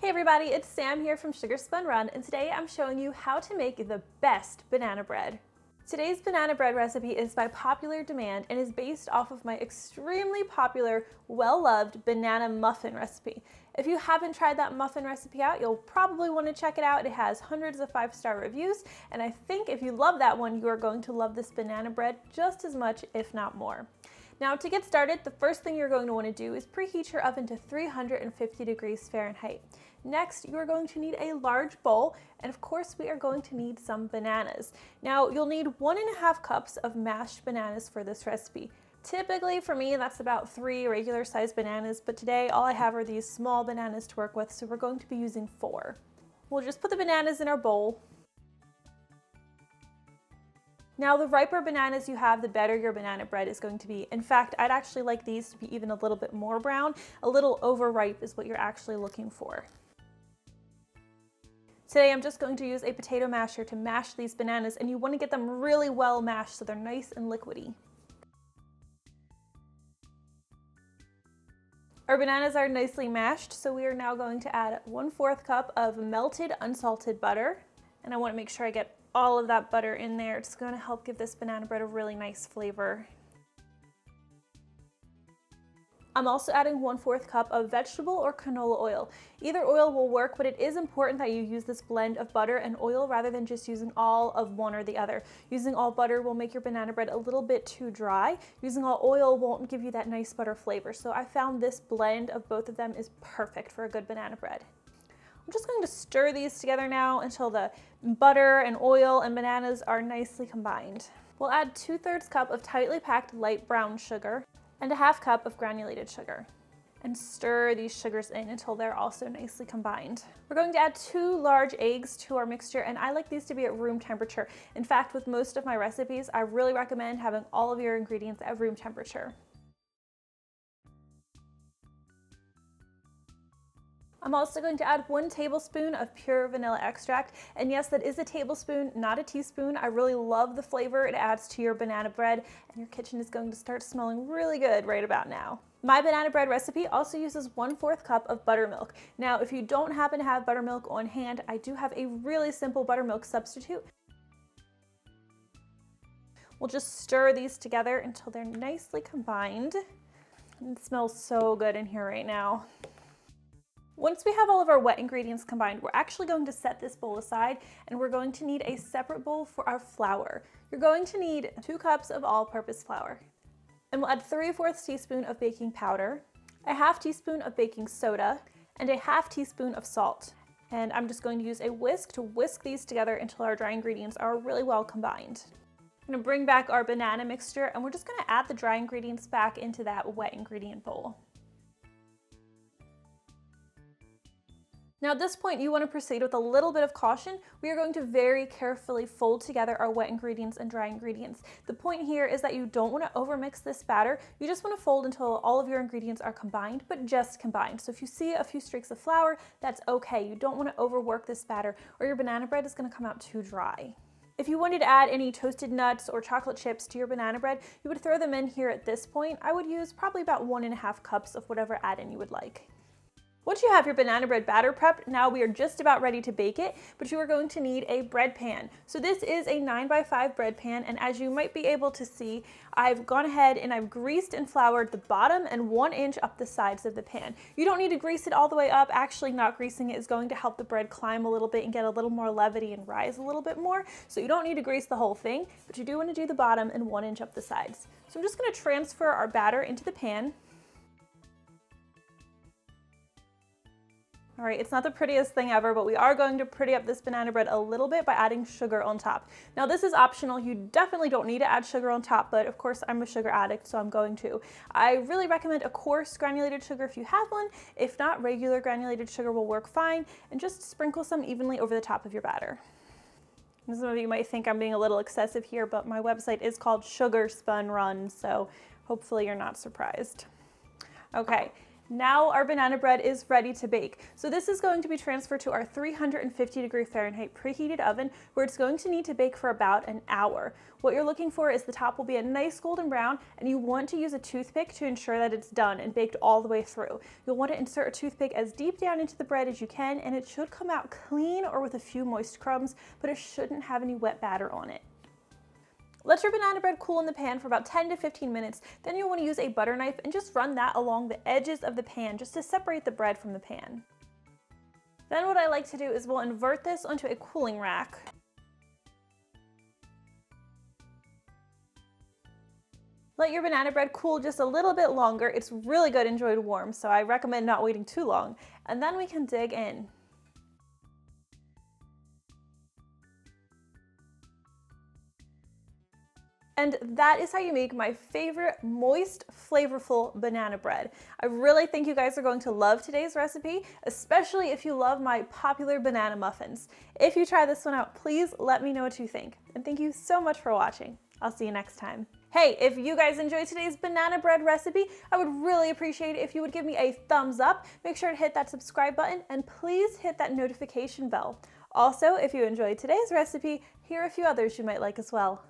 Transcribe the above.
Hey everybody, it's Sam here from Sugar Spun Run, and today I'm showing you how to make the best banana bread. Today's banana bread recipe is by popular demand and is based off of my extremely popular, well-loved banana muffin recipe. If you haven't tried that muffin recipe out, you'll probably want to check it out. It has hundreds of 5-star reviews, and I think if you love that one, you are going to love this banana bread just as much, if not more. Now to get started, the first thing you're going to want to do is preheat your oven to 350 degrees Fahrenheit. Next, you are going to need a large bowl, and of course we are going to need some bananas. Now you'll need 1.5 cups of mashed bananas for this recipe. Typically for me that's about 3 regular sized bananas, but today all I have are these small bananas to work with, so we're going to be using 4. We'll just put the bananas in our bowl. Now the riper bananas you have, the better your banana bread is going to be. In fact, I'd actually like these to be even a little bit more brown. A little overripe is what you're actually looking for. Today I'm just going to use a potato masher to mash these bananas, and you want to get them really well mashed so they're nice and liquidy. Our bananas are nicely mashed, so we are now going to add 1/4 cup of melted unsalted butter. And I want to make sure I get all of that butter in there. It's going to help give this banana bread a really nice flavor. I'm also adding 1/4 cup of vegetable or canola oil. Either oil will work, but it is important that you use this blend of butter and oil rather than just using all of one or the other. Using all butter will make your banana bread a little bit too dry. Using all oil won't give you that nice butter flavor. So I found this blend of both of them is perfect for a good banana bread. I'm just going to stir these together now until the butter and oil and bananas are nicely combined. We'll add 2/3 cup of tightly packed light brown sugar and 1/2 cup of granulated sugar, and stir these sugars in until they're also nicely combined. We're going to add 2 large eggs to our mixture, and I like these to be at room temperature. In fact, with most of my recipes, I really recommend having all of your ingredients at room temperature. I'm also going to add 1 tablespoon of pure vanilla extract, and yes, that is a tablespoon, not a teaspoon. I really love the flavor it adds to your banana bread, and your kitchen is going to start smelling really good right about now. My banana bread recipe also uses 1/4 cup of buttermilk. Now, if you don't happen to have buttermilk on hand, I do have a really simple buttermilk substitute. We'll just stir these together until they're nicely combined. It smells so good in here right now. Once we have all of our wet ingredients combined, we're actually going to set this bowl aside, and we're going to need a separate bowl for our flour. You're going to need 2 cups of all-purpose flour. And we'll add 3/4 teaspoon of baking powder, a 1/2 teaspoon of baking soda, and a 1/2 teaspoon of salt. And I'm just going to use a whisk to whisk these together until our dry ingredients are really well combined. I'm going to bring back our banana mixture, and we're just going to add the dry ingredients back into that wet ingredient bowl. Now at this point, you want to proceed with a little bit of caution. We are going to very carefully fold together our wet ingredients and dry ingredients. The point here is that you don't want to overmix this batter. You just want to fold until all of your ingredients are combined, but just combined. So if you see a few streaks of flour, that's okay. You don't want to overwork this batter, or your banana bread is going to come out too dry. If you wanted to add any toasted nuts or chocolate chips to your banana bread, you would throw them in here at this point. I would use probably about 1.5 cups of whatever add-in you would like. Once you have your banana bread batter prepped, now we are just about ready to bake it, but you are going to need a bread pan. So this is a 9x5 bread pan, and as you might be able to see, I've gone ahead and I've greased and floured the bottom and 1 inch up the sides of the pan. You don't need to grease it all the way up. Actually, not greasing it is going to help the bread climb a little bit and get a little more levity and rise a little bit more. So you don't need to grease the whole thing, but you do want to do the bottom and 1 inch up the sides. So I'm just going to transfer our batter into the pan. All right, it's not the prettiest thing ever, but we are going to pretty up this banana bread a little bit by adding sugar on top. Now this is optional. You definitely don't need to add sugar on top, but of course I'm a sugar addict, so I'm going to. I really recommend a coarse granulated sugar if you have one. If not, regular granulated sugar will work fine, and just sprinkle some evenly over the top of your batter. And some of you might think I'm being a little excessive here, but my website is called Sugar Spun Run, so hopefully you're not surprised. Okay. Now our banana bread is ready to bake. So this is going to be transferred to our 350 Fahrenheit preheated oven, where it's going to need to bake for about an hour. What you're looking for is the top will be a nice golden brown, and you want to use a toothpick to ensure that it's done and baked all the way through. You'll want to insert a toothpick as deep down into the bread as you can, and it should come out clean or with a few moist crumbs, but it shouldn't have any wet batter on it. Let your banana bread cool in the pan for about 10 to 15 minutes. Then you'll want to use a butter knife and just run that along the edges of the pan just to separate the bread from the pan. Then what I like to do is we'll invert this onto a cooling rack. Let your banana bread cool just a little bit longer. It's really good enjoyed warm, so I recommend not waiting too long. And then we can dig in. And that is how you make my favorite moist, flavorful banana bread. I really think you guys are going to love today's recipe, especially if you love my popular banana muffins. If you try this one out, please let me know what you think. And thank you so much for watching. I'll see you next time. Hey, if you guys enjoyed today's banana bread recipe, I would really appreciate it if you would give me a thumbs up. Make sure to hit that subscribe button and please hit that notification bell. Also, if you enjoyed today's recipe, here are a few others you might like as well.